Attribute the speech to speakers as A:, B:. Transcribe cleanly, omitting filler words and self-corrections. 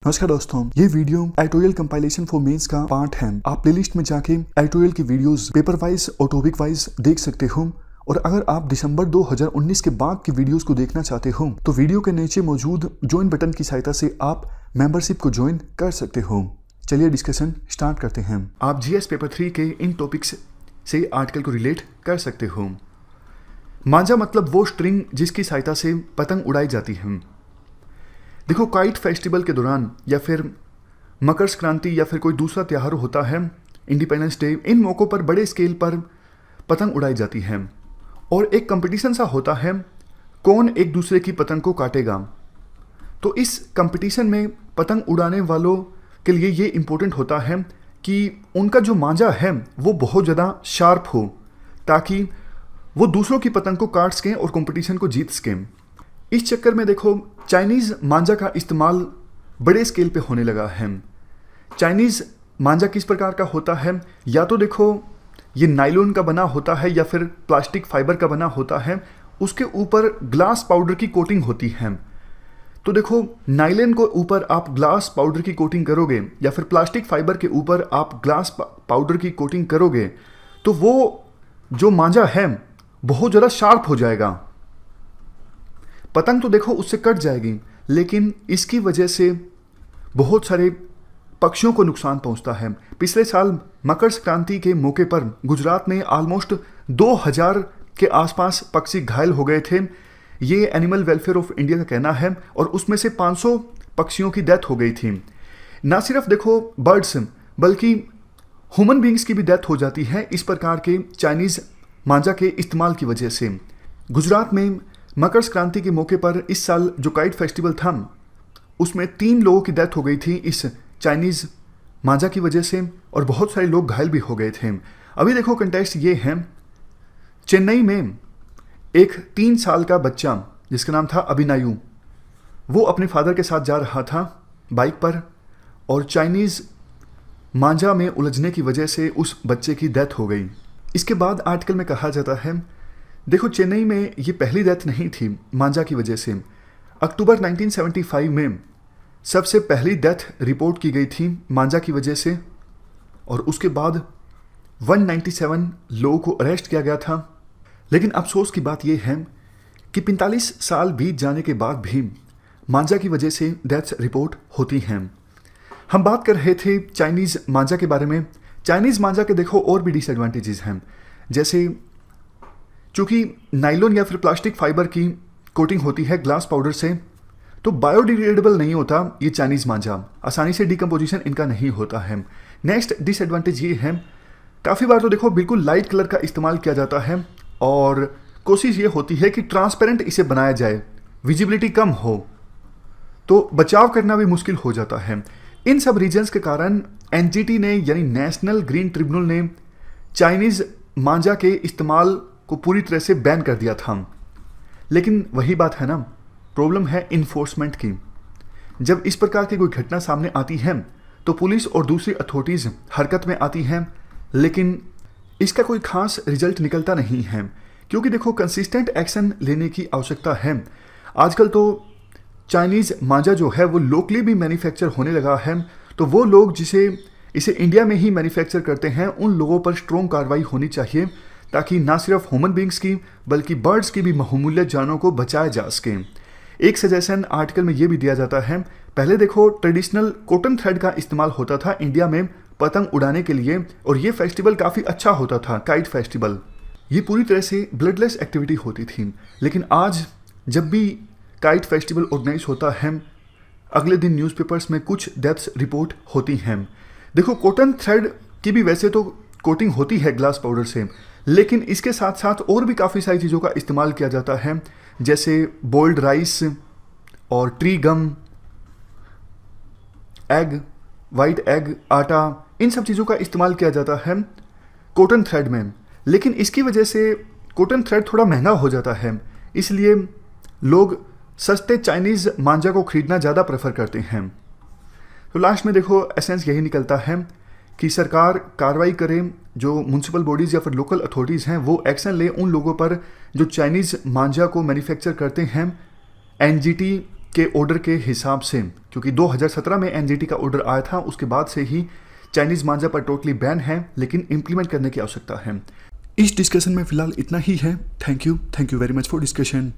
A: नमस्कार दोस्तों, ये video editorial compilation for mains का पार्ट है। आप प्लेलिस्ट में जाके एडिटोरियल की वीडियोस पेपर वाइज और टॉपिक वाइज देख सकते हो। और अगर आप दिसंबर 2019 के बाद की वीडियोस को देखना चाहते हो तो वीडियो के नीचे मौजूद ज्वाइन बटन की सहायता से आप मेंबरशिप को ज्वाइन कर सकते हो। चलिए डिस्कशन स्टार्ट करते हैं। आप जीएस पेपर 3 के इन टॉपिक्स से आर्टिकल को रिलेट कर सकते हो। मांझा मतलब वो स्ट्रिंग जिसकी सहायता से पतंग उड़ाई जाती है। देखो, काइट फेस्टिवल के दौरान या फिर मकर संक्रांति या फिर कोई दूसरा त्यौहार होता है, इंडिपेंडेंस डे, इन मौक़ों पर बड़े स्केल पर पतंग उड़ाई जाती है और एक कंपटीशन सा होता है कौन एक दूसरे की पतंग को काटेगा। तो इस कंपटीशन में पतंग उड़ाने वालों के लिए ये इम्पोर्टेंट होता है कि उनका जो मांझा है वो बहुत ज़्यादा शार्प हो ताकि वो दूसरों की पतंग को काट सकें और कंपटीशन को जीत सकें। इस चक्कर में देखो, चाइनीज़ मांझा का इस्तेमाल बड़े स्केल पे होने लगा है। चाइनीज़ मांझा किस प्रकार का होता है, या तो देखो ये नायलॉन का बना होता है या फिर प्लास्टिक फाइबर का बना होता है, उसके ऊपर ग्लास पाउडर की कोटिंग होती है। तो देखो, नायलॉन को ऊपर आप ग्लास पाउडर की कोटिंग करोगे या फिर प्लास्टिक फाइबर के ऊपर आप ग्लास पाउडर की कोटिंग करोगे तो वो जो मांझा है बहुत ज़्यादा शार्प हो जाएगा। पतंग तो देखो उससे कट जाएगी, लेकिन इसकी वजह से बहुत सारे पक्षियों को नुकसान पहुंचता है। पिछले साल मकर संक्रांति के मौके पर गुजरात में ऑलमोस्ट 2000 के आसपास पक्षी घायल हो गए थे। ये एनिमल वेलफेयर ऑफ इंडिया का कहना है और उसमें से 500 पक्षियों की डेथ हो गई थी। ना सिर्फ देखो बर्ड्स बल्कि ह्यूमन बींग्स की भी डेथ हो जाती है इस प्रकार के चाइनीज़ मांझा के इस्तेमाल की वजह से। गुजरात में मकर संक्रांति के मौके पर इस साल जो काइट फेस्टिवल था उसमें 3 लोगों की डेथ हो गई थी इस चाइनीज़ मांझा की वजह से और बहुत सारे लोग घायल भी हो गए थे। अभी देखो कंटेक्स्ट ये है, चेन्नई में एक 3 साल का बच्चा जिसका नाम था अभिनायु, वो अपने फादर के साथ जा रहा था बाइक पर और चाइनीज़ मांझा में उलझने की वजह से उस बच्चे की डेथ हो गई। इसके बाद आर्टिकल में कहा जाता है, देखो चेन्नई में ये पहली डेथ नहीं थी मांझा की वजह से। अक्टूबर 1975 में सबसे पहली डेथ रिपोर्ट की गई थी मांझा की वजह से और उसके बाद 197 लोगों को अरेस्ट किया गया था। लेकिन अफसोस की बात यह है कि 45 साल बीत जाने के बाद भी मांझा की वजह से डेथ्स रिपोर्ट होती हैं। हम बात कर रहे थे चाइनीज़ मांझा के बारे में। चाइनीज़ मांझा के देखो और भी डिसएडवांटेजेस हैं, जैसे चूँकि नायलॉन या फिर प्लास्टिक फाइबर की कोटिंग होती है ग्लास पाउडर से, तो बायोडिग्रेडेबल नहीं होता ये चाइनीज़ मांझा, आसानी से डिकम्पोजिशन इनका नहीं होता है। नेक्स्ट डिसएडवांटेज ये है, काफ़ी बार तो देखो बिल्कुल लाइट कलर का इस्तेमाल किया जाता है और कोशिश ये होती है कि ट्रांसपेरेंट इसे बनाया जाए, विजिबिलिटी कम हो, तो बचाव करना भी मुश्किल हो जाता है। इन सब रीजन्स के कारण एनजीटी ने यानी नेशनल ग्रीन ट्रिब्यूनल ने चाइनीज़ मांझा के इस्तेमाल को पूरी तरह से बैन कर दिया था। लेकिन वही बात है ना, प्रॉब्लम है इन्फोर्समेंट की। जब इस प्रकार की कोई घटना सामने आती है तो पुलिस और दूसरी अथॉरिटीज़ हरकत में आती हैं, लेकिन इसका कोई खास रिजल्ट निकलता नहीं है, क्योंकि देखो कंसिस्टेंट एक्शन लेने की आवश्यकता है। आजकल तो चाइनीज़ मांझा जो है वो लोकली भी मैन्युफैक्चर होने लगा है, तो वो लोग इसे इंडिया में ही मैन्युफैक्चर करते हैं उन लोगों पर स्ट्रॉन्ग कार्रवाई होनी चाहिए ताकि ना सिर्फ ह्यूमन बींग्स की बल्कि बर्ड्स की भी बहुमूल्य जानों को बचाया जा सके। एक सजेशन आर्टिकल में ये भी दिया जाता है, पहले देखो ट्रेडिशनल कॉटन थ्रेड का इस्तेमाल होता था इंडिया में पतंग उड़ाने के लिए और ये फेस्टिवल काफ़ी अच्छा होता था, काइट फेस्टिवल। ये पूरी तरह से ब्लडलेस एक्टिविटी होती थी। लेकिन आज जब भी काइट फेस्टिवल ऑर्गेनाइज होता है, अगले दिन न्यूज़पेपर्स में कुछ डेथ्स रिपोर्ट होती हैं। देखो, कॉटन थ्रेड की भी वैसे तो कोटिंग होती है ग्लास पाउडर से, लेकिन इसके साथ साथ और भी काफ़ी सारी चीज़ों का इस्तेमाल किया जाता है, जैसे बोल्ड राइस और ट्री गम, एग, वाइट एग, आटा, इन सब चीज़ों का इस्तेमाल किया जाता है कॉटन थ्रेड में। लेकिन इसकी वजह से कॉटन थ्रेड थोड़ा महंगा हो जाता है, इसलिए लोग सस्ते चाइनीज़ मांझा को खरीदना ज़्यादा प्रेफर करते हैं। तो लास्ट में देखो एसेंस यही निकलता है कि सरकार कार्रवाई करे, जो म्यूनसिपल बॉडीज़ या फिर लोकल अथॉरिटीज़ हैं वो एक्शन ले उन लोगों पर जो चाइनीज़ मांझा को मैन्युफैक्चर करते हैं। एनजीटी के ऑर्डर के हिसाब से, क्योंकि 2017 में एनजीटी का ऑर्डर आया था, उसके बाद से ही चाइनीज़ मांजा पर टोटली बैन है, लेकिन इम्प्लीमेंट करने की आवश्यकता है। इस डिस्कशन में फिलहाल इतना ही है। Thank you very much for discussion.